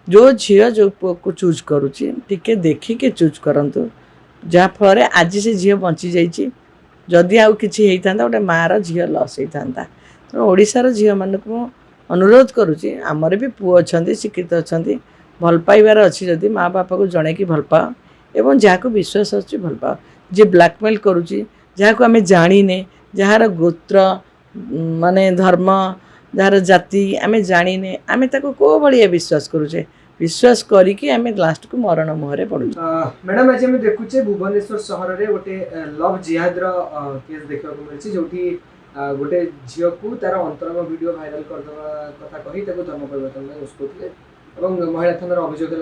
जो झील जो पुओ को चूज करुच्ची टिके देखिके चूज करतु जहाँफल आज से झील बची जाइए जदि आउ कि होता गोटे मार झील लस होता तेणु ओडार झील मानक अनुरोध करुच्ची आमर भी पुओ अच्छा शिक्षित अच्छा भल पाइबार अच्छी जदि माँ बापा को जन कि भल पाओ एवं जहाँ विश्वास अच्छी भल पाओ जी ब्लैकमेल करुच्ची जहाँ को आम जाने जार गोत्र माने धर्म जार जाति आम जाने आम कौ भाया विश्वास करुचे विश्वास करिकी आम लास्ट को मरण मुहरे पड़ू। मैडम आज आम देखुचे भुवनेश्वर सहर में गोटे लव जिहाद केस देखा मिली जो गोटे झील को तार अंतरंग वीडियो भाइराल करदेवा कथा कही धर्म परिवर्तन उसकुले महिला थाना अभियोग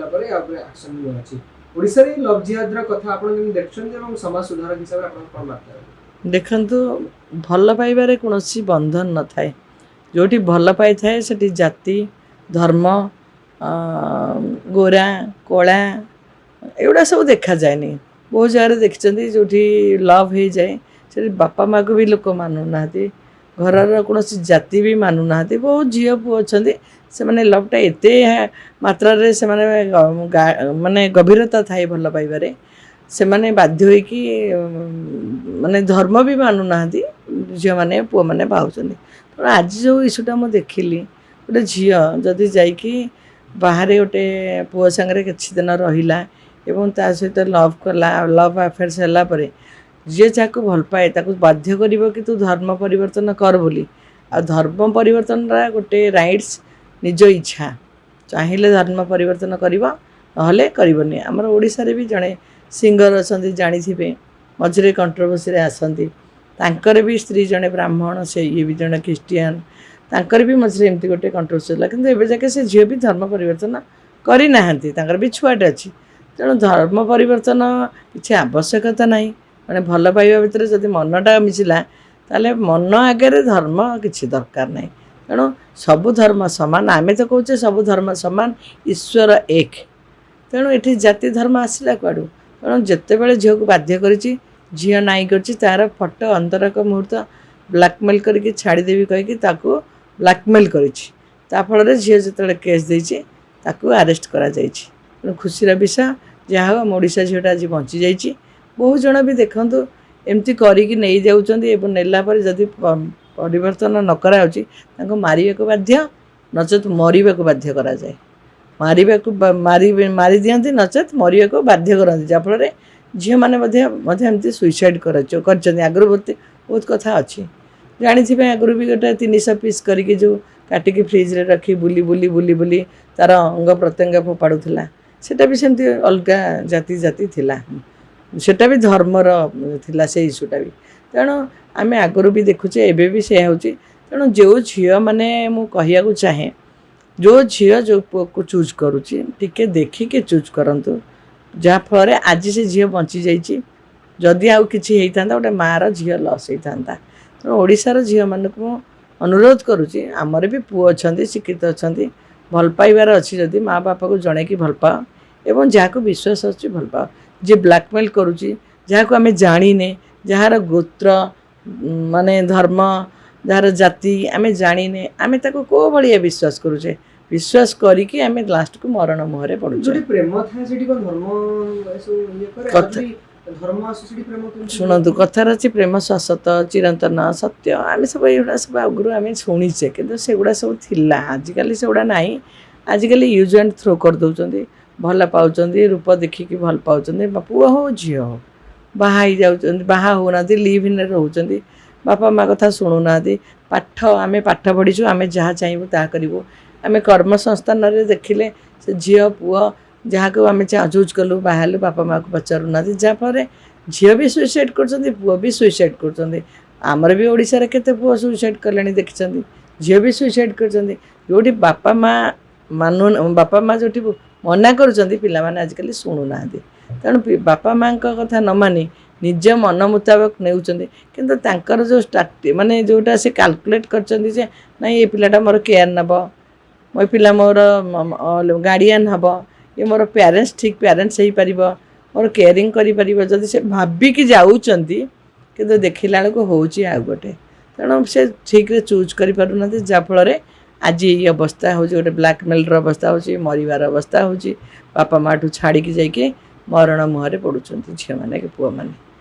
एक्शन निजी ओडिशा रे लव जिहाद कथा आप देखुं समाज सुधारक हिसाब से कौन बार्ता देखु भल पाइबार कौन बंधन न थाए जोटी भल पाई थाए से जाति धर्म गोरा कला एगुड़ा सब देखा जाए बहुत जगह देखते जो लव हो जाए से बापा माँ को भी लोक मानुना घर कौन जाति भी मानुना बहुत झील पुओ अच्छा से मैंने लवटा एत मात्रा से माने गभीरता थाए भल पाइबारे से मैंने बाध्य कि माने धर्म भी मानुना झील मैंने पुओ मैंने पाँच तो आज जो इश्यूटा मुझे देखिली गोटे झील जदि जाइकी बाहर गोटे पुओ सांगे किसी दिन रहा एवं ता सहित लव कला लव अफेयर्स है जी जहाँ भल पाए बाध्य कर कि तू धर्म परिवर्तन कर बोली आ धर्म परिवर्तन गोटे राइट्स निज इच्छा चाहिए धर्म परिवर्तन करने करनी आमर ओडिशा रे भी जड़े सिंगर अच्छा जानी मझे कंट्रोवर्सी आसती तांकर भी स्त्री जड़े ब्राह्मण से ये भी जड़े ख्रीस्टियान तांकर भी मझे एमती गोटे कंट्रोवर्सी है कि एवं जाके से झील भी धर्म परिवर्तन करना भी छुआटे अच्छी तेणु धर्म परिवर्तन किसी आवश्यकता ना मैंने भल पाइबा भितर जब मनटा मिसिला ताले मन आगे धर्म किसी दरकार ना तेणु सबु धर्म सामान आमे तो कहे सबु धर्म सामान ईश्वर एक तेणु ये जाति धर्म आसला कड़ू तेणु जिते बड़े झील को बाध्य कर झील नाई कर तार फटो अंतरक मुहूर्त ब्लैकमेल करके छाड़देवी कहीकि ब्लैकमेल करफल झील जो केस देती आरेस्ट कर खुशीर विषय जहाँ हम ओडिशा झीलटा आज बची जाइए बहुत जन भी देखूँ एमती करके नहीं जाऊँच नेला जदि परिवर्तन न कराऊँच मारे को बाध्य नचेत मरवा को बाध्य करा जाए मारी दिखती नचेत मरवा को बाध्य करती जहाँफल झील मैंने सुइसाइड कर आगु बहुत कथा अच्छी जानी आगुरी भी गोटे 300 पीस करके जो काटिकी फ्रिज रे रखी बुली बुली बुली बुली तार अंग प्रत्यंग फोपाड़ूला सेटा भी सेमती अलग जाति जाति थिला सेटा भी धर्मर थिला से इश्यूटा भी तेणु आम आगुरी भी देखुचे एवं भी से होची तेणु जो झील मैंने मु कहया चाहे जो झील जो पुओ को चूज करुच्ची टिके देखिके चूज करतु जहाँफल आज से झील बची जाइए जदि आउ कि होता गोटे मार झील लस होता तेणु ओडार झील मानक अनुरोध करुच्ची आमर भी पुओ अच्छा शिक्षित अच्छा भल पाइबार अच्छी जदि माँ बापा को जन कि भल पाओ एवं जहाँ विश्वास अच्छी भल पाओ जी ब्लैकमेल करुच्ची जहाँ को आम जाने जार गोत्र माने धर्म जार जाति आम जाने आम कौ भाया विश्वास करुचे विश्वास करिकी आम लास्ट को मरण मुहरे पड़ू प्रेम था धर्म शुणु कथार अच्छी प्रेम शाश्वत चिरंतन सत्य आम सब ये सब आगुरी आम शुणीचे कि सेगुड़ा सब थिला आजिकल से गुड़ा ना आजिकल यूज एंड थ्रो कर दौरान भल पाँच रूप देखिकी भल पाँच पुओ हो झी हो बाहा बाहा होना लिव इन रोच बापा माँ कथा शुणुना पाठ आम पाठ पढ़ीचु आम जहाँ चाहबू ता करूँ आम कर्म संस्थान देखिले से झील पुओ जहाँ को आम चूज कलु बाहर बापा माँ को पचारूना जहाँफल झील भी सुइसाइड कर पुओ भी सुइसाइड कर आमर भी ओडिशा केते पुओ सुइसाइड कले देखते झील भी सुइसाइड कर बापा माँ मानु बापा माँ जो मना कर पिला माने आजिकल शुणुना तेणु बापा माँ कथा न मानी निज मन मुताबक नेउचंदी किंतु तांकर जो स्टार्ट माने जोटा से कैलकुलेट करचंदी जे नहीं ये पिलाटा मोर केयर नब मो पिला मोर गार्डियन हम ये मोर पेरेंट्स ठीक पेरेंट्स हो पार मोर केयरिंग कर जदि से भाविकी जाऊँगी किंतु देखला बेलू हूँ आउ गोटे तेणु से ठीक रे चूज कर जहाँफल आज ये अवस्था हो गोटे ब्लाकमेल अवस्था हो मरवार अवस्था हो बापा माँ ठू छाड़ी जाइए मरण मुहर पड़ुं झील मैंने कि पुआ मैंने